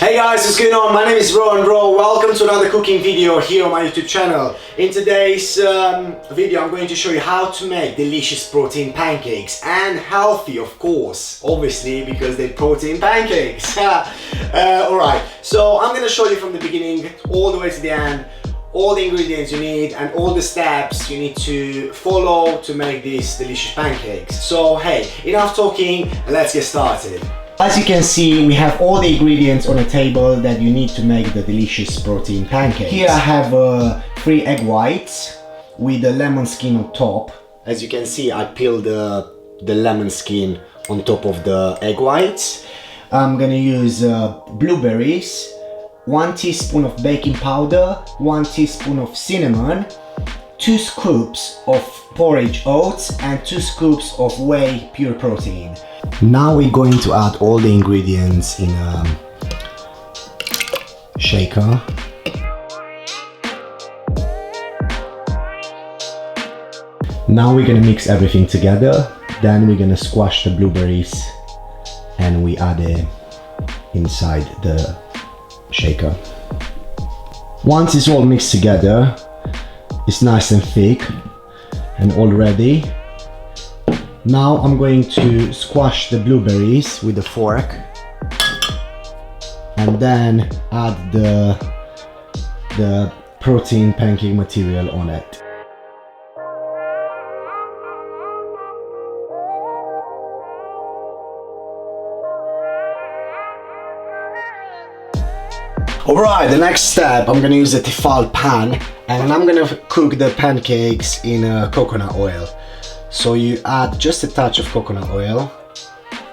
Hey guys, what's going on? My name is Rowan. Welcome to another cooking video here on my YouTube channel. In today's video I'm going to show you how to make delicious protein pancakes, and healthy of course, obviously, because they're protein pancakes. Alright, so I'm going to show you from the beginning all the way to the end all the ingredients you need and all the steps you need to follow to make these delicious pancakes. So hey, enough talking and let's get started. As you can see, we have all the ingredients on a table that you need to make the delicious protein pancakes. Here I have 3 egg whites with the lemon skin on top. As you can see, I peeled the lemon skin on top of the egg whites. I'm gonna use blueberries, 1 teaspoon of baking powder, 1 teaspoon of cinnamon, 2 scoops of porridge oats and 2 scoops of whey pure protein. Now we're going to add all the ingredients in a shaker. Now we're gonna mix everything together. Then we're gonna squash the blueberries and we add it inside the shaker. Once it's all mixed together, it's nice and thick and all ready. Now I'm going to squash the blueberries with a fork and then add the protein pancake material on it. Alright, the next step, I'm gonna use a tefal pan and I'm gonna cook the pancakes in coconut oil. So you add just a touch of coconut oil.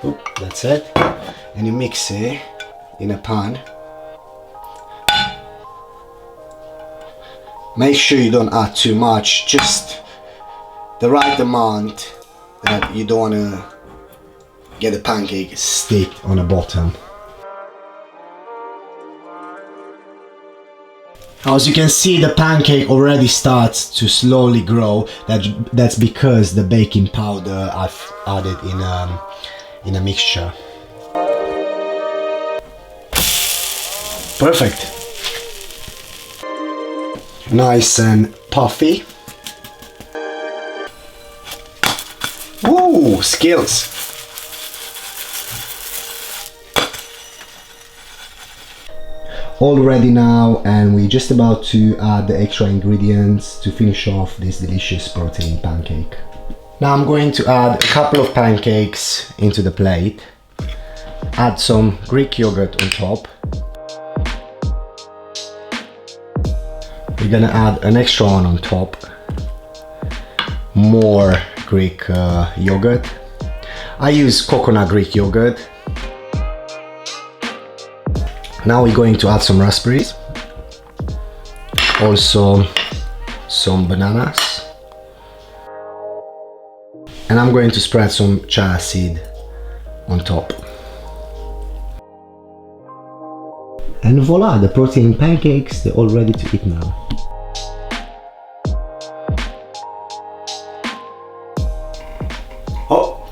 Oop, that's it. And you mix it in a pan. Make sure you don't add too much, just the right amount that you don't want to get the pancake stick on the bottom. As you can see, the pancake already starts to slowly grow. That's because the baking powder I've added in a mixture. Perfect. Nice and puffy. Woo, skills. All ready now, and we're just about to add the extra ingredients to finish off this delicious protein pancake. Now I'm going to add a couple of pancakes into the plate, add some Greek yogurt on top. We're gonna add an extra one on top, more Greek yogurt. I use coconut Greek yogurt. Now we're going to add some raspberries, also some bananas, and I'm going to spread some chia seed on top. And voila, the protein pancakes, they're all ready to eat now.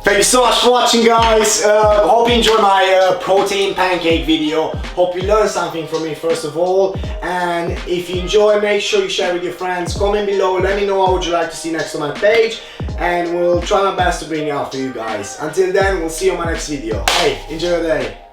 Thank you so much for watching, guys. Hope you enjoyed my protein pancake video. Hope you learned something from me first of all. And if you enjoy, make sure you share with your friends. Comment below, let me know what would you like to see next on my page. And we'll try my best to bring it out for you guys. Until then, we'll see you on my next video. Hey, enjoy your day.